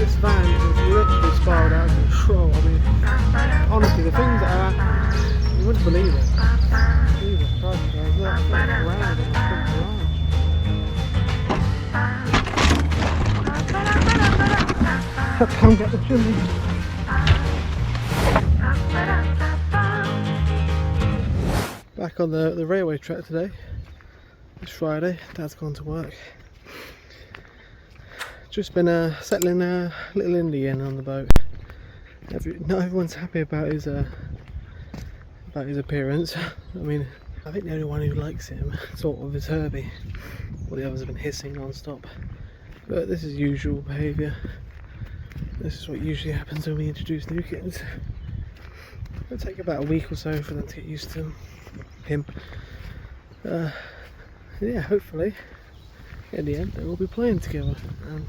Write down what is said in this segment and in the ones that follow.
This van is literally spiraled out of control. I mean, honestly, the things that are, you wouldn't believe it. Jesus Christ, guys, look, it's like around in the front garage. Come get the chimney. Back on the railway track today. It's Friday, Dad's gone to work. Just been settling little Indy in on the boat. Not everyone's happy about his appearance. I mean, I think the only one who likes him sort of is Herbie. All the others have been hissing non-stop. But this is usual behaviour. This is what usually happens when we introduce new kittens. It'll take about a week or so for them to get used to him. Yeah, hopefully in the end they will be playing together and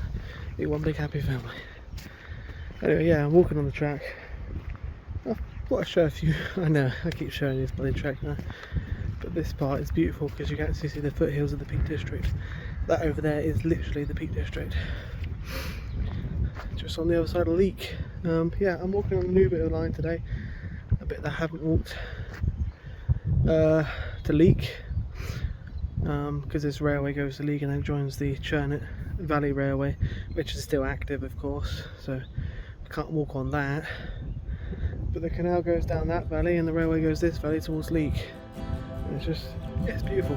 be one big happy family. Anyway, yeah, I'm walking on the track. I thought I'd show a few. I know I keep showing this bloody track now, but this part is beautiful because you can actually see the foothills of the Peak District. That over there is literally the Peak District, just on the other side of Leek. Yeah, I'm walking on a new bit of line today, a bit that I haven't walked to Leek, because this railway goes to Leek and then joins the Churnet Valley Railway, which is still active of course, so I can't walk on that. But the canal goes down that valley and the railway goes this valley towards Leek. And it's beautiful.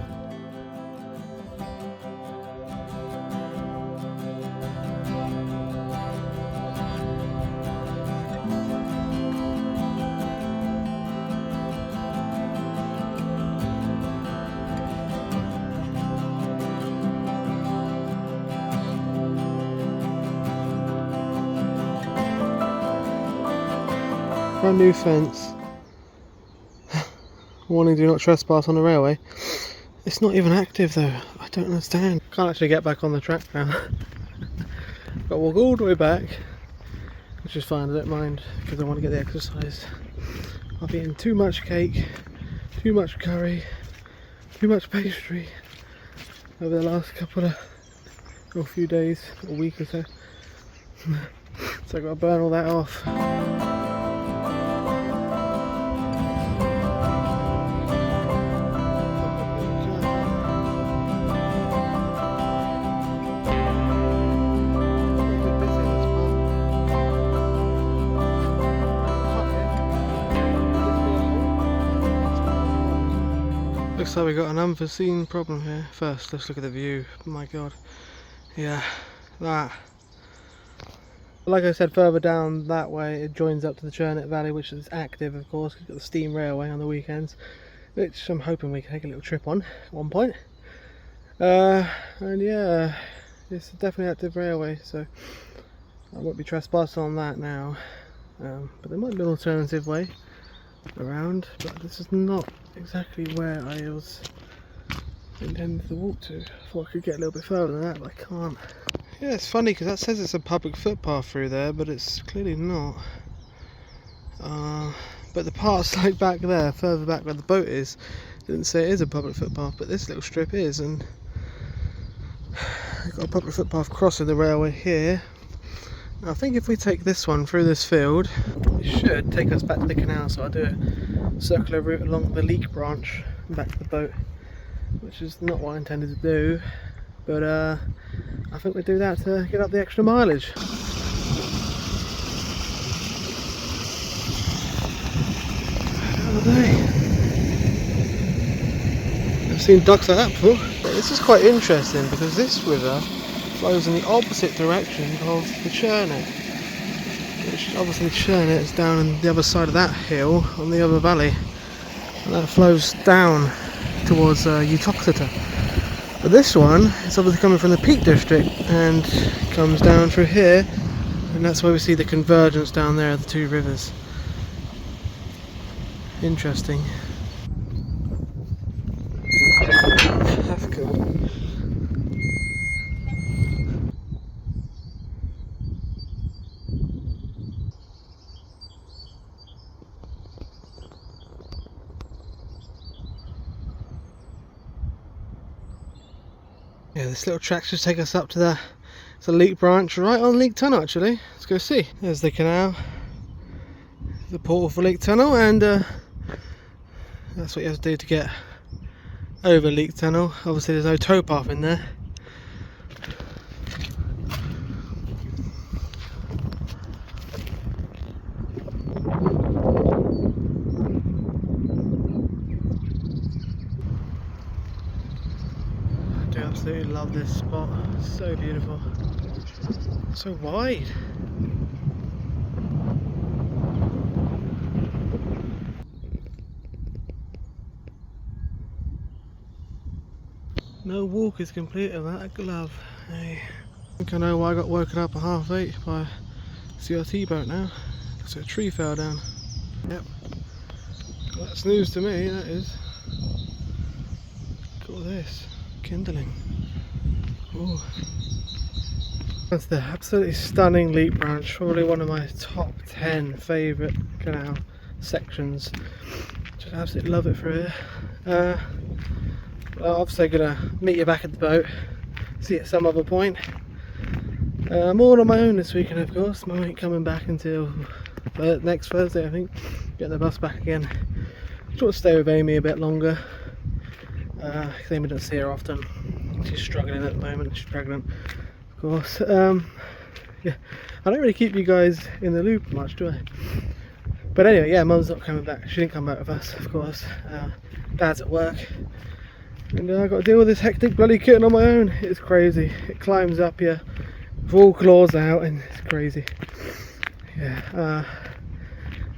Brand new fence. Warning, do not trespass on the railway. It's not even active though. I don't understand. Can't actually get back on the track now. Got to walk all the way back, which is fine, I don't mind because I want to get the exercise. I've eaten too much cake, too much curry, too much pastry over the last few days, a week or so. So I've got to burn all that off. Looks like we got an unforeseen problem here. First, let's look at the view. My God, yeah, that. Like I said, further down that way, it joins up to the Churnet Valley, which is active, of course. We've got the steam railway on the weekends, which I'm hoping we can take a little trip on at one point. And yeah, it's a definitely active railway, so I won't be trespassing on that now. But there might be an alternative way around, but this is not exactly where I was intended to walk to. I thought I could get a little bit further than that, but I can't. Yeah, it's funny because that says it's a public footpath through there, but it's clearly not. But the parts like back there, further back where the boat is, didn't say it is a public footpath, but this little strip is, and we've got a public footpath crossing the railway here. I think if we take this one through this field, it should take us back to the canal, so I'll do a circular route along the Leek branch and back to the boat, which is not what I intended to do, but I think we'll do that to get up the extra mileage. I've seen ducks like that before. But this is quite interesting because this river flows in the opposite direction of the Churnet, which obviously Churnet is down on the other side of that hill on the other valley, and that flows down towards Utoxeter. But this one is obviously coming from the Peak District and comes down through here, and that's why we see the convergence down there of the two rivers. Interesting. That's cool. Yeah, this little track should take us up to the It's a Leek branch right on Leek Tunnel actually. Let's go see. There's the canal, the portal for Leek Tunnel, and that's what you have to do to get over Leek Tunnel. Obviously there's no towpath in there. I do absolutely love this spot. It's so beautiful. So wide. No walk is complete without a glove. Hey. I think I know why I got woken up at 8:30 by a CRT boat now. Because a tree fell down. Yep. Well, that's news to me, that is. Look at all this. Kindling. Ooh. That's the absolutely stunning Leek branch. Probably one of my top 10 favourite canal sections. Just absolutely love it through here. Well, obviously gonna meet you back at the boat, see you at some other point. I'm all on my own this weekend, of course. I ain't coming back until next Thursday, I think. Get the bus back again. Just want to stay with Amy a bit longer. Amy doesn't see her often. She's struggling at the moment. She's pregnant, of course. Yeah, I don't really keep you guys in the loop much, do I? But anyway, yeah, Mum's not coming back. She didn't come back with us, of course. Dad's at work. And I've got to deal with this hectic bloody kitten on my own. It's crazy. It climbs up here with all claws out and it's crazy. Yeah.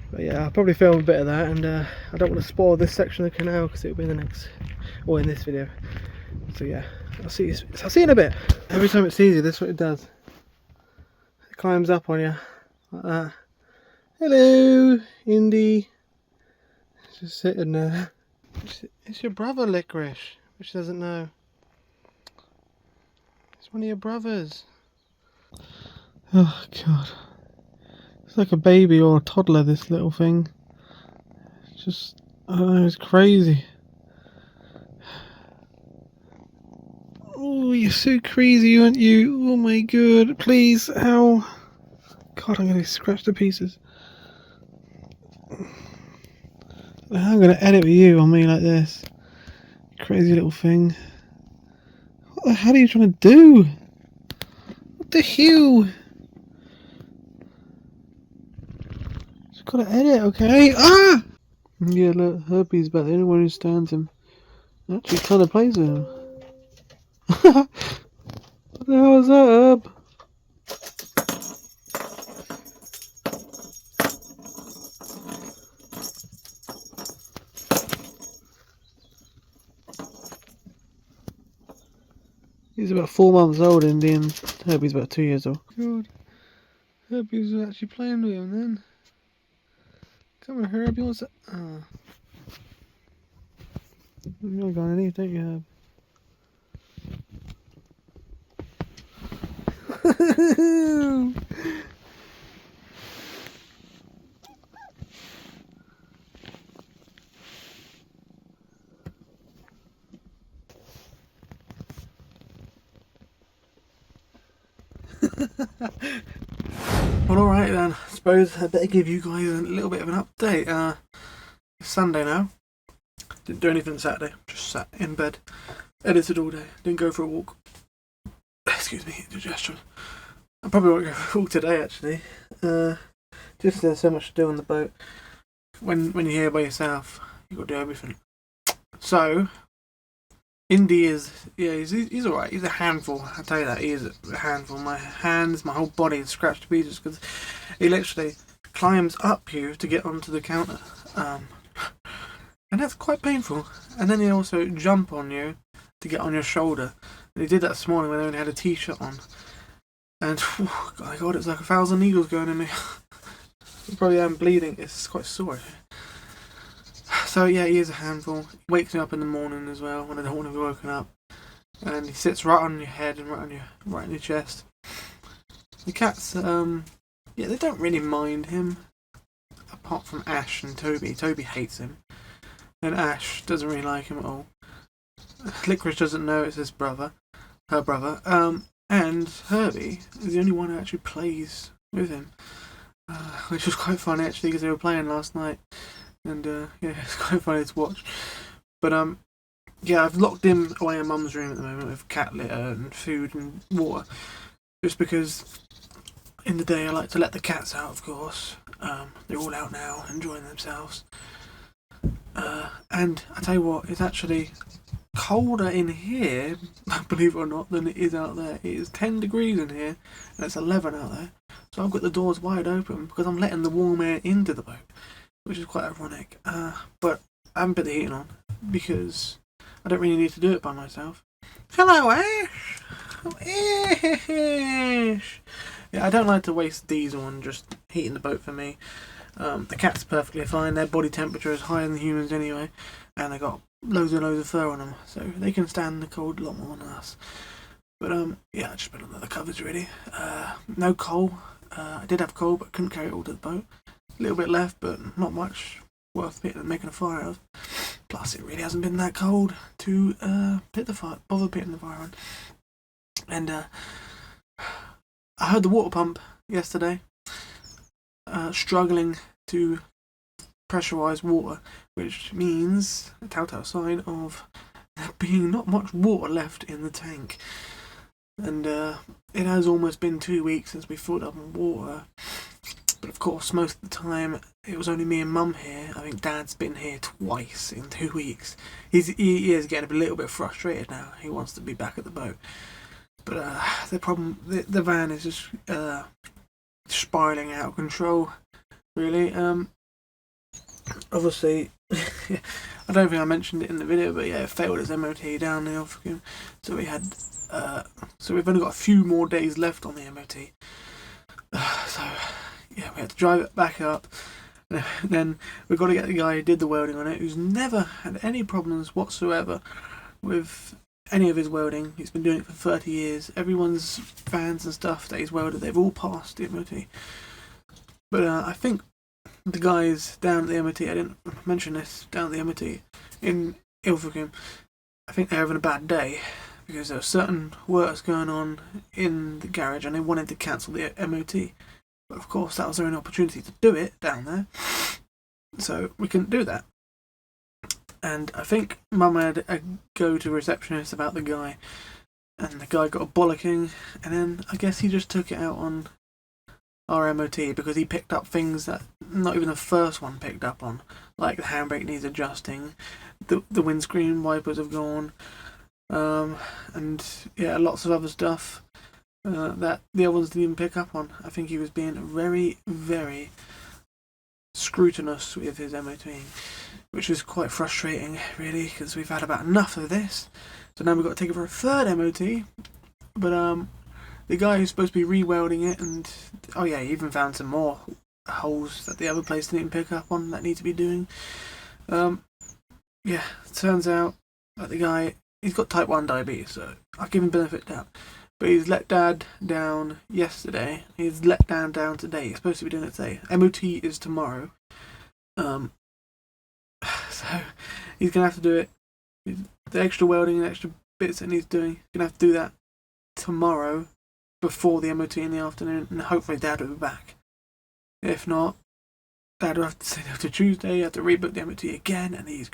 But yeah, I'll probably film a bit of that, and I don't want to spoil this section of the canal because it'll be in the next, or in this video. So yeah, I'll see you in a bit. Every time it sees you, this is what it does. It climbs up on you like that. Hello, Indy. It's just sitting there. It's your brother, Licorice, which doesn't know. It's one of your brothers. Oh god. It's like a baby or a toddler, this little thing. It's just, I don't know, it's crazy. Oh, you're so crazy, aren't you? Oh my god, please, how? God, I'm gonna scratch to pieces. I'm gonna edit with you on me like this. Crazy little thing. What the hell are you trying to do? What the hell? Just gotta edit, okay? Ah! Yeah, look, Herbie's about the only one who stands him. Actually kind of plays with him. What the hell is that, Herb? He's about 4 months old, Indy, and Herbie's about 2 years old. God, Herbie's actually playing with him then. Come on, Herbie, what's that? Oh. You're going to leave, don't you, Herb? Well, alright then, I suppose I better give you guys a little bit of an update. It's Sunday now. Didn't do anything Saturday, just sat in bed, edited all day, didn't go for a walk. Excuse me, indigestion. I probably won't go for a walk today actually. Just there's so much to do on the boat. When you're here by yourself, you've got to do everything. So, Indy is, yeah, he's alright, he's a handful, I'll tell you that, he is a handful. My hands, my whole body is scratched to pieces because he literally climbs up you to get onto the counter. And that's quite painful. And then he also jump on you to get on your shoulder. And he did that this morning when I only had a t-shirt on. And, oh my god, it's like 1,000 needles going in me. I probably am bleeding, it's quite sore. So yeah, he is a handful. He wakes me up in the morning as well when I don't want to be woken up. And he sits right on your head and right on your chest. The cats, yeah, they don't really mind him. Apart from Ash and Toby. Toby hates him. And Ash doesn't really like him at all. Licorice doesn't know it's his brother. Her brother. and Herbie is the only one who actually plays with him, which was quite funny actually because they were playing last night, and yeah, it's quite funny to watch. But yeah, I've locked him away in Mum's room at the moment with cat litter and food and water, just because in the day I like to let the cats out, of course. They're all out now, enjoying themselves. And I tell you what, it's actually colder in here, believe it or not, than it is out there. It is 10 degrees in here, and it's 11 out there. So I've got the doors wide open because I'm letting the warm air into the boat, which is quite ironic. But I haven't put the heating on because I don't really need to do it by myself. Hello, Ash! Ash! Yeah, I don't like to waste diesel on just heating the boat for me. The cat's perfectly fine. Their body temperature is higher than humans anyway, and they got loads of fur on them, so they can stand the cold a lot more than us. But yeah, I just put on the covers really. No coal. I did have coal, but couldn't carry it all to the boat. A little bit left, but not much worth making a fire of. Plus, it really hasn't been that cold to bother pitting the fire on. And I heard the water pump yesterday struggling to pressurise water, which means a telltale sign of there being not much water left in the tank. And it has almost been 2 weeks since we filled up on water. But of course, most of the time it was only me and Mum here. I think Dad's been here twice in 2 weeks. He is getting a little bit frustrated now. He wants to be back at the boat. But the problem, the van is just spiralling out of control, really. Obviously, I don't think I mentioned it in the video, but yeah, it failed its MOT down the Ilfracombe. So we've only got a few more days left on the MOT. So yeah, we had to drive it back up. And then we've got to get the guy who did the welding on it, who's never had any problems whatsoever with any of his welding. He's been doing it for 30 years. Everyone's fans and stuff that he's welded, they've all passed the MOT. But I think the guys down at the MOT, I didn't mention this, down at the MOT in Ilfracombe, I think they're having a bad day because there were certain works going on in the garage and they wanted to cancel the MOT. But of course that was their only opportunity to do it down there, so we couldn't do that. And I think Mum had a go to receptionist about the guy, and the guy got a bollocking, and then I guess he just took it out on our MOT because he picked up things that not even the first one picked up on, like the handbrake needs adjusting, the windscreen wipers have gone, and yeah, lots of other stuff that the other ones didn't even pick up on. I think he was being very, very scrutinous with his MOTing, which is quite frustrating, really, because we've had about enough of this. So now we've got to take it for a third MOT. But the guy who's supposed to be re-welding it, and oh yeah, he even found some more holes that the other place didn't pick up on that need to be doing. Yeah, turns out that the guy, he's got type 1 diabetes, so I'll give him benefit of doubt. But he's let Dad down yesterday. He's let Dad down today. He's supposed to be doing it today. MOT is tomorrow. So he's going to have to do it. The extra welding and extra bits that he's doing, he's going to have to do that tomorrow before the MOT in the afternoon, and hopefully Dad will be back. If not, Dad will have to stay there till Tuesday, have to rebook the MOT again, and he's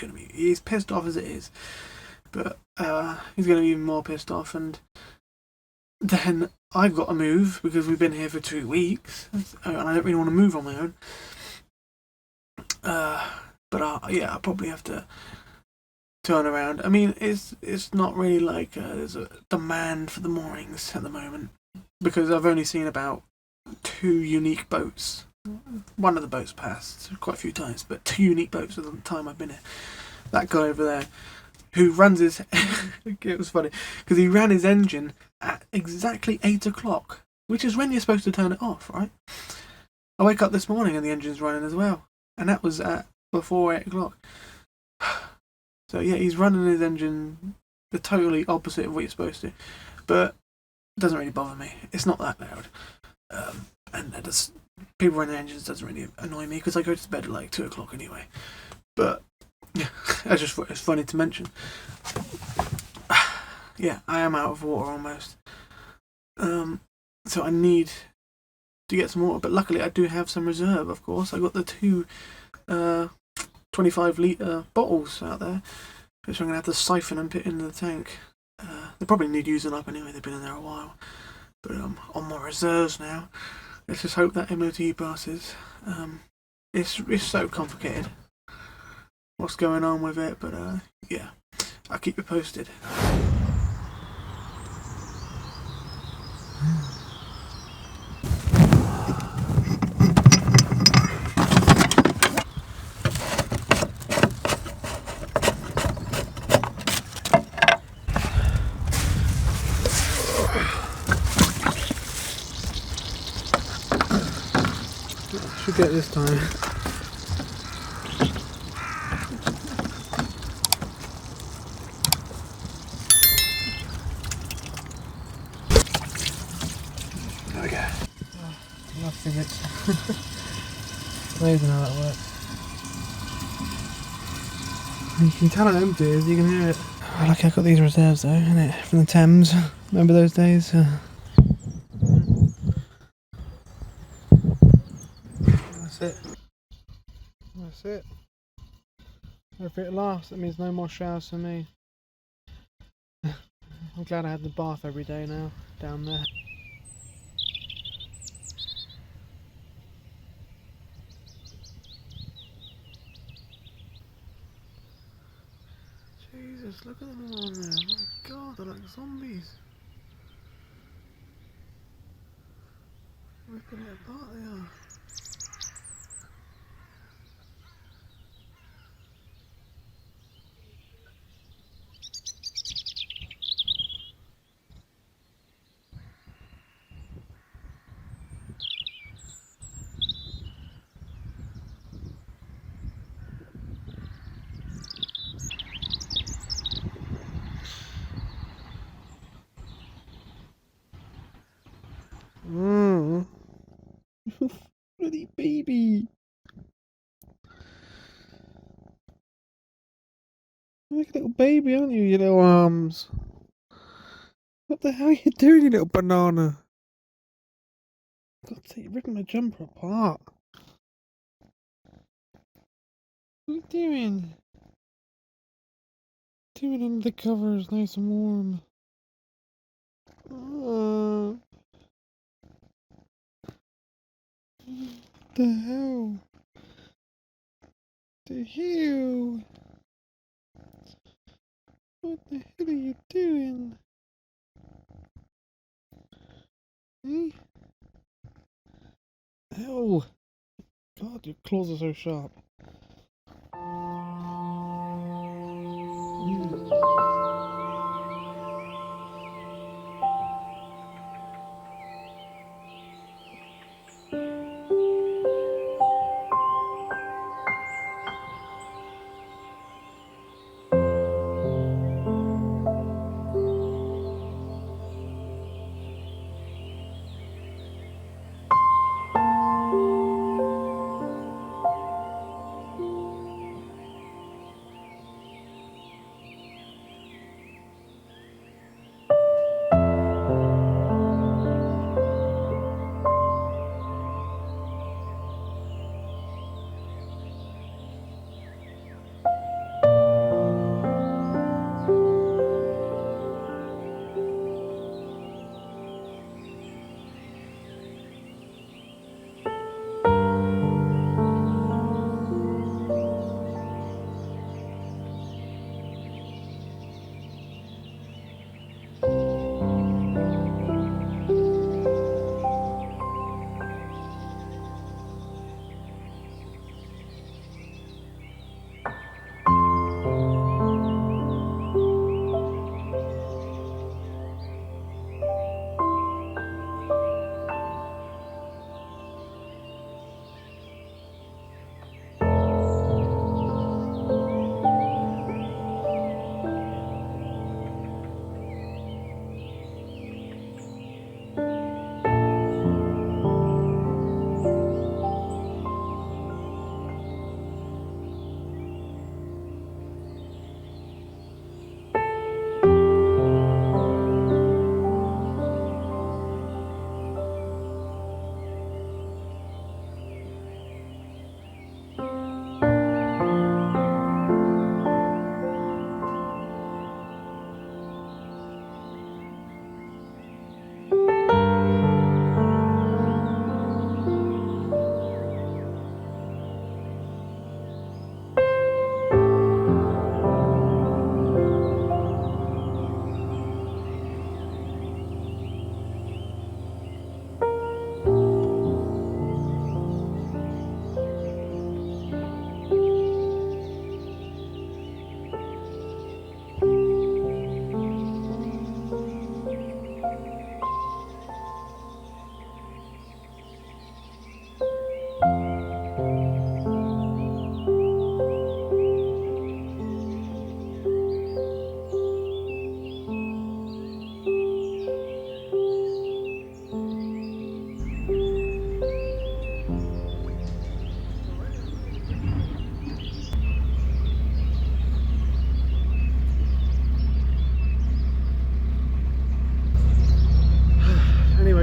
pissed off as it is. But he's going to be even more pissed off, and then I've got to move because we've been here for 2 weeks, and I don't really want to move on my own. But yeah, I'll probably have to turn around. I mean, it's not really like there's a demand for the moorings at the moment, because I've only seen about 2 unique boats. One of the boats passed quite a few times, but 2 unique boats at the time I've been here. That guy over there, who runs his... it was funny, because he ran his engine at exactly 8 o'clock, which is when you're supposed to turn it off, right? I wake up this morning and the engine's running as well, and that was at before 8 o'clock. So yeah, he's running his engine the totally opposite of what you're supposed to, but it doesn't really bother me. It's not that loud, and people running engines doesn't really annoy me because I go to bed at like 2 o'clock anyway. But yeah, I just thought it's funny to mention. Yeah, I am out of water almost. So I need to get some water, but luckily I do have some reserve, of course. I got the two 25-litre bottles out there, which I'm going to have to siphon and put into the tank. They probably need using up anyway, they've been in there a while. But I'm on my reserves now. Let's just hope that MOT passes. It's so complicated what's going on with it, but yeah, I'll keep you posted. Should get this time. There we go. I love physics. Amazing how that works. You can tell it empty as you can hear it. Oh, lucky I got these reserves though, innit? From the Thames. Remember those days? That's it. That's it. If it lasts, that means no more showers for me. I'm glad I had the bath every day now, down there. Jesus, look at them all on there. Oh my god, they're like zombies. Ripping it apart they are. Bloody baby! You're like a little baby, aren't you, you little arms? What the hell are you doing, you little banana? God's sake, you're ripping my jumper apart. What are you doing? Do it under the covers, nice and warm. Oh. What the hell? The hell? What the hell are you doing? Hmm? Hell! God, your claws are so sharp.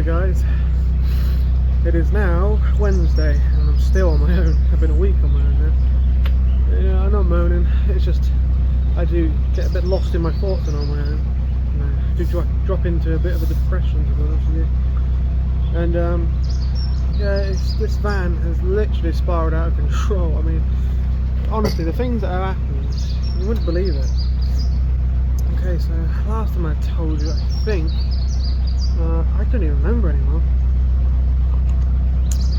Hi guys, it is now Wednesday and I'm still on my own. I've been a week on my own now. Yeah, I'm not moaning, it's just I do get a bit lost in my thoughts and on my own. You know, I do drop into a bit of a depression, to be honest with you. And yeah, this van has literally spiraled out of control. I mean, honestly, the things that are happening, you wouldn't believe it. Okay, so last time I told you, I think I don't even remember anymore.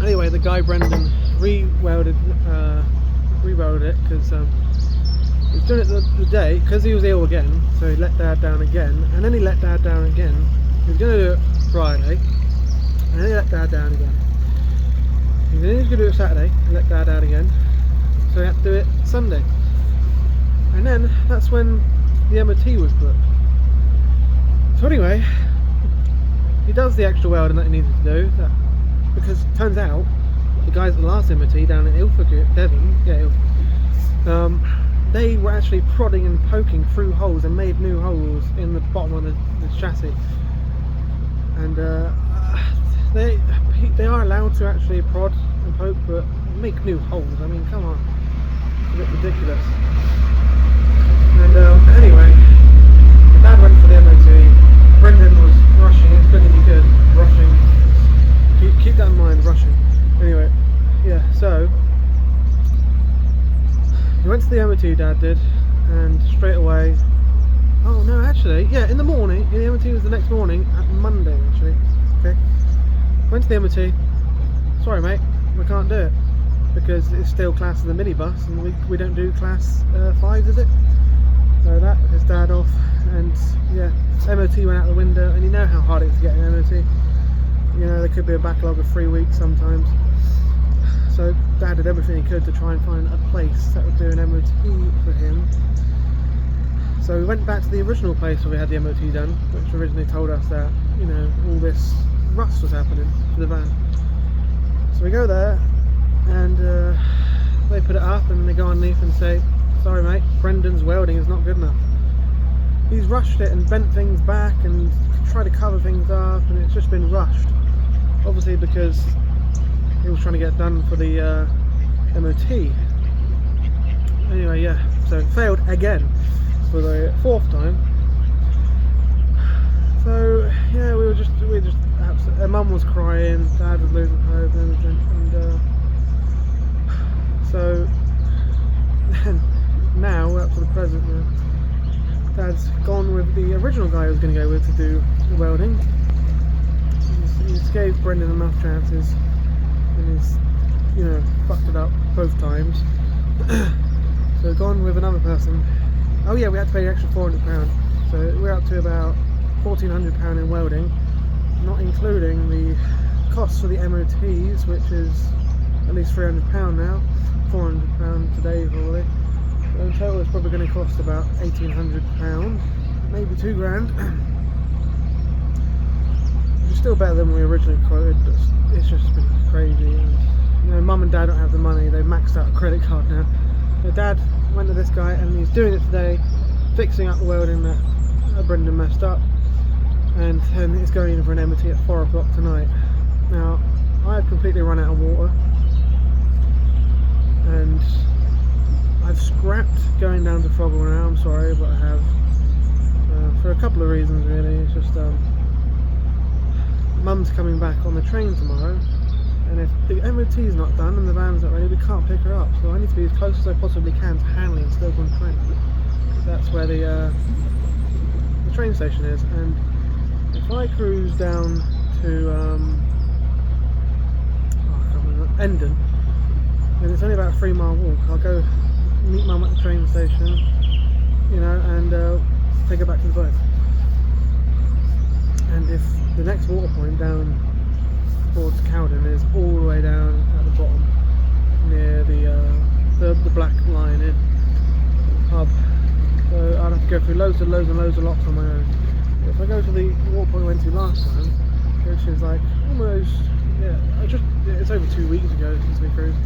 Anyway, the guy Brendan re-welded it because he was doing it the day because he was ill again. So he let Dad down again, and then he let Dad down again. He was going to do it Friday, and then he let Dad down again. And then he was going to do it Saturday and let Dad down again. So he had to do it Sunday, and then that's when the MOT was booked. So anyway, he does the extra welding that he needed to do, because it turns out the guys at the last MOT down in Devon, they were actually prodding and poking through holes and made new holes in the bottom of the chassis. And they are allowed to actually prod and poke, but make new holes. I mean, come on, it's a bit ridiculous. And anyway, Dad went for the MOT. Brendan was rushing as quick as he could. Keep that in mind, rushing. Anyway, yeah, so he went to the MOT, Dad did, and straight away. Oh no, actually, yeah, in the morning. The MOT was the next morning, at Monday actually. Okay, went to the MOT. Sorry, mate, we can't do it because it's still classed as a minibus, and we don't do class 5s, is it? So that is Dad off, and yeah, MOT went out the window, and you know how hard it is to get an MOT. You know, there could be a backlog of 3 weeks sometimes. So Dad did everything he could to try and find a place that would do an MOT for him. So we went back to the original place where we had the MOT done, which originally told us that, you know, all this rust was happening to the van. So we go there, and they put it up, and they go underneath and say, sorry mate, Brendan's welding is not good enough. He's rushed it and bent things back and tried to cover things up, and it's just been rushed. Obviously because he was trying to get done for the MOT. Anyway, yeah, so it failed again for the 4th time. So yeah, we were just absolutely. Mum was crying, Dad was losing hope and everything, and so then now we're up to the present now. Dad's gone with the original guy who was going to go with to do the welding. He's gave Brendan enough chances, and he's, you know, fucked it up both times. So gone with another person. Oh yeah, we had to pay an extra £400, so we're up to about £1,400 in welding, not including the costs for the MOTs, which is at least £300 now, £400 today probably. So in total it's probably going to cost about £1,800, maybe £2,000. Which is still better than we originally quoted, but it's just been crazy. And, you know, Mum and Dad don't have the money, they've maxed out a credit card now. So Dad went to this guy and he's doing it today, fixing up the welding that Brendan messed up, and then it's going in for an MOT at 4 o'clock tonight. Now, I've completely run out of water, and I've scrapped going down to Froggle now. I'm sorry, but I have, for a couple of reasons really. It's just Mum's coming back on the train tomorrow, and if the MOT's not done and the van's not ready, we can't pick her up. So I need to be as close as I possibly can to Hanley and Stoke-on-Trent. That's where the train station is, and if I cruise down to Endon, then it's only about a 3-mile walk. I'll go meet Mum at the train station, you know, and take her back to the boat. And if the next water point down towards Cowden is all the way down at the bottom near the black line in pub, so I'd have to go through loads and loads of locks on my own. If I go to the water point we went to last time, which is like almost, yeah, it's over 2 weeks ago since we cruised.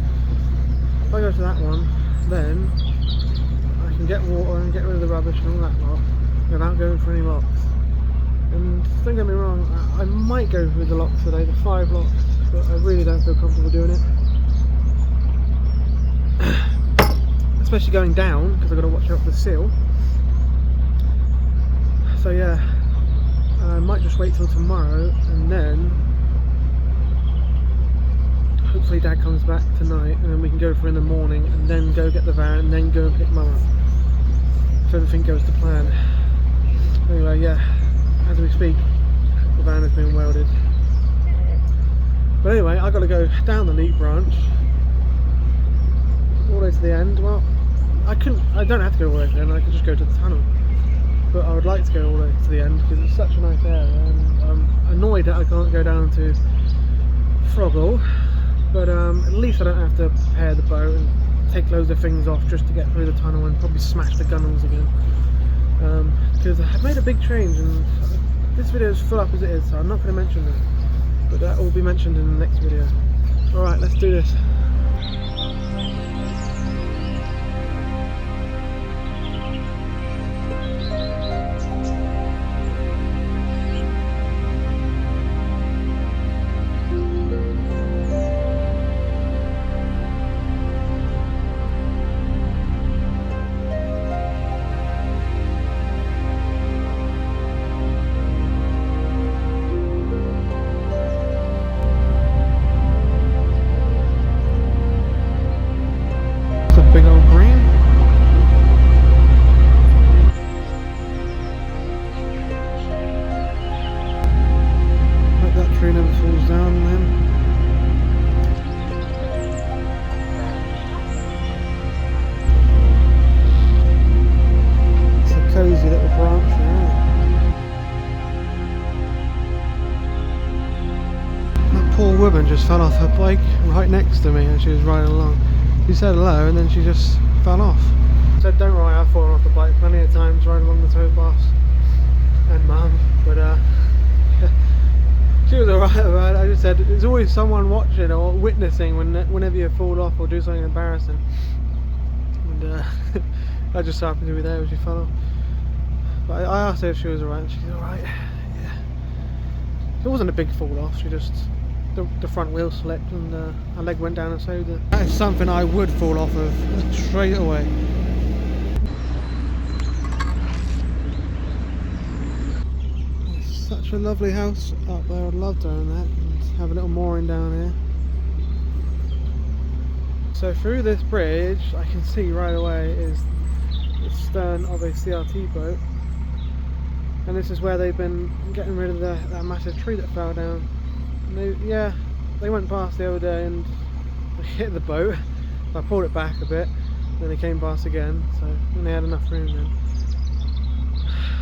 If I go to that one, then I can get water and get rid of the rubbish and all that lot without going for any locks. And don't get me wrong, I might go through the locks today, the 5 locks, but I really don't feel comfortable doing it. Especially going down, because I've got to watch out for the sill. So yeah, I might just wait till tomorrow, and then hopefully Dad comes back tonight, and then we can go for in the morning, and then go get the van, and then go and pick Mum up. If everything goes to plan. Anyway, yeah, as we speak, the van has been welded. But anyway, I've got to go down the Leek branch all the way to the end. Well, I don't have to go all the way to the end, I could just go to the tunnel. But I would like to go all the way to the end because it's such a nice area, and I'm annoyed that I can't go down to Froggle. But at least I don't have to prepare the boat and take loads of things off just to get through the tunnel and probably smash the gunnels again. Because I've made a big change, and this video is full up as it is, so I'm not going to mention that. But that will be mentioned in the next video. Alright, let's do this. Big old green. Hope that tree never falls down then. It's a cosy little branch there. That poor woman just fell off her bike right next to me as she was riding along. She said hello and then she just fell off. I said don't worry, I've fallen off the bike plenty of times riding along the towpaths. And Mum, but she was alright about it. I just said there's always someone watching or witnessing whenever you fall off or do something embarrassing. And I just happened to be there when she fell off. But I asked her if she was alright and she's alright. Yeah. It wasn't a big fall off, she just the front wheel slipped and her leg went down and sewed it. That is something I would fall off of straight away. It's such a lovely house up there, I'd love to own that and have a little mooring down here. So through this bridge I can see right away is the stern of a CRT boat, and this is where they've been getting rid of that massive tree that fell down. They went past the other day and hit the boat. I pulled it back a bit, then they came past again, so then they had enough room then.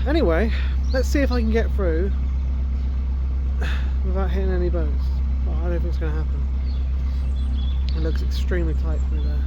Anyway, let's see if I can get through without hitting any boats. Well, I don't think it's going to happen. It looks extremely tight through there.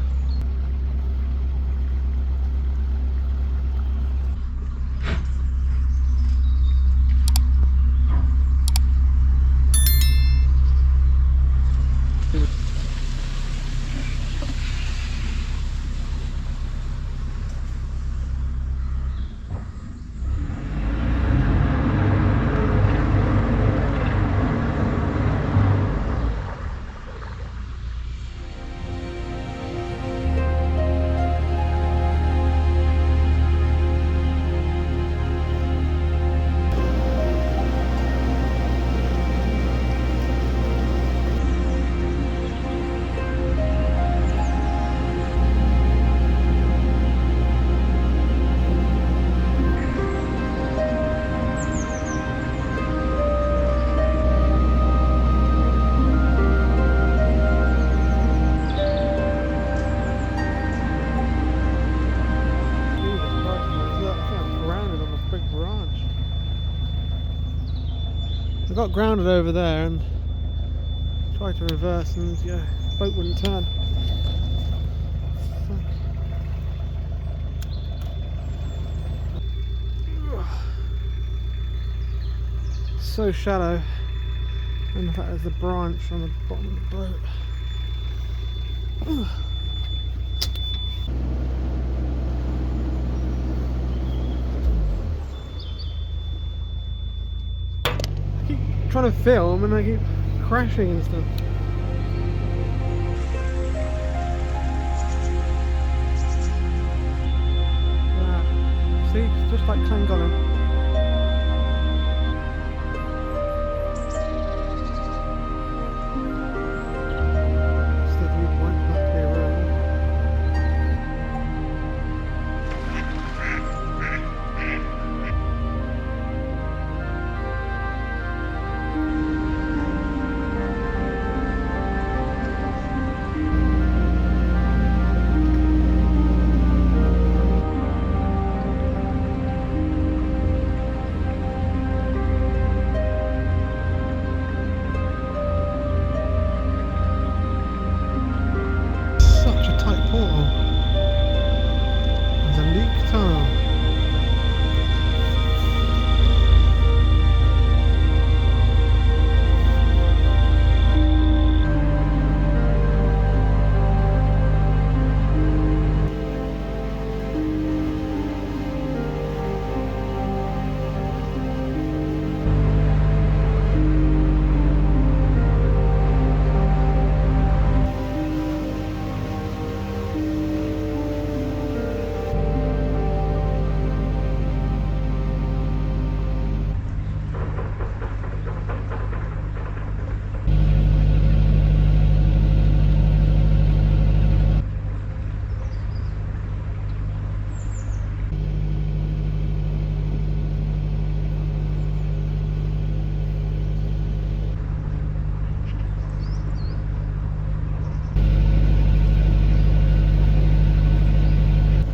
I got grounded over there and tried to reverse and yeah, the boat wouldn't turn. So shallow, and in fact there's a branch on the bottom of the boat. trying to film and I keep crashing and stuff. Yeah. See, it's just like Canal.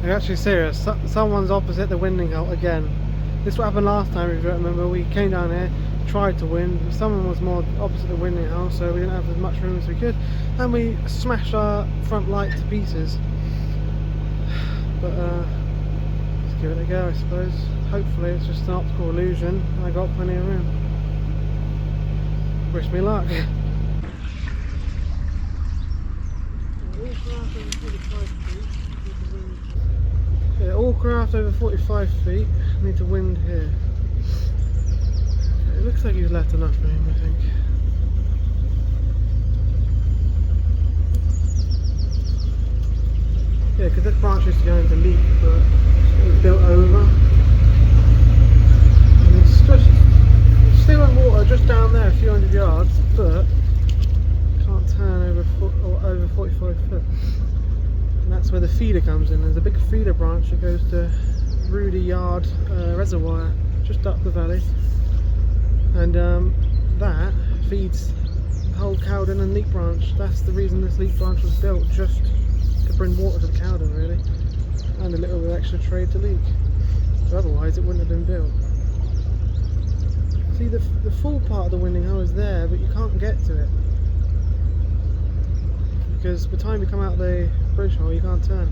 You're actually serious. Someone's opposite the winding hole again. This is what happened last time, if you don't remember. We came down here, tried to wind. Someone was more opposite the winding hole, so we didn't have as much room as we could. And we smashed our front light to pieces. But let's give it a go, I suppose. Hopefully it's just an optical illusion and I got plenty of room. Wish me luck. Yeah, all craft over 45 feet need to wind here. It looks like he's left enough room, I think. Yeah, because this branch used to go into Leek, but it was built over. And it's just still in water just down there, a few hundred yards, but can't turn over 45 foot. And that's where the feeder comes in. There's a big feeder branch that goes to Rudy Yard Reservoir just up the valley, and that feeds the whole Cowden and Leek branch. That's the reason this Leek branch was built, just to bring water to the Cowden really, and a little bit of extra trade to Leek. So otherwise it wouldn't have been built. See, the full part of the winding hole is there, but you can't get to it, because by the time you come out the bridge hole you can't turn.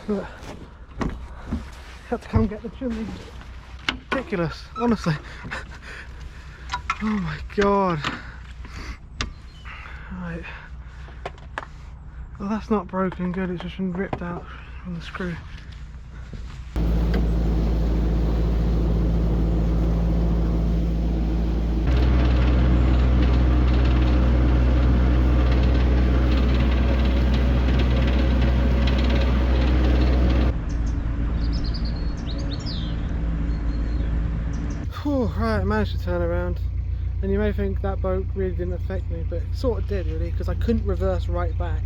But had to come get the chimney. Ridiculous, honestly. Oh my god. Right. Well, that's not broken good, it's just been ripped out from the screw. Whew, right, I managed to turn around. And you may think that boat really didn't affect me, but it sort of did really, because I couldn't reverse right back.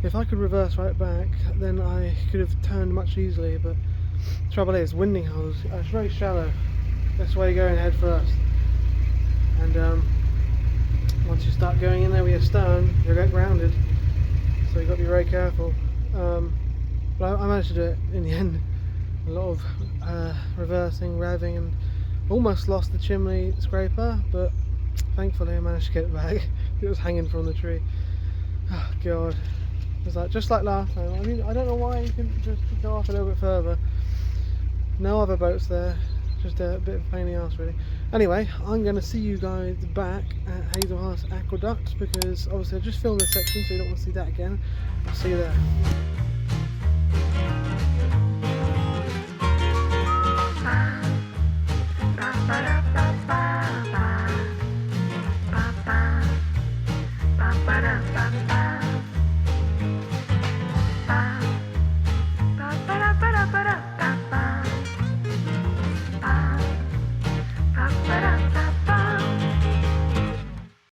If I could reverse right back, then I could have turned much easily, but the trouble is, winding holes, it's very shallow. That's why you're going head first. And once you start going in there with your stern, you'll get grounded. So you've got to be very careful. But I managed to do it in the end. A lot of reversing, revving, and almost lost the chimney scraper, but thankfully I managed to get it back. It was hanging from the tree. Oh god. It was like, just like last time. I mean, I don't know why you couldn't just go off a little bit further. No other boats there. Just a bit of a pain in the arse really. Anyway, I'm going to see you guys back at Hazelhurst Aqueduct, because obviously I just filmed this section so you don't want to see that again. I'll see you there.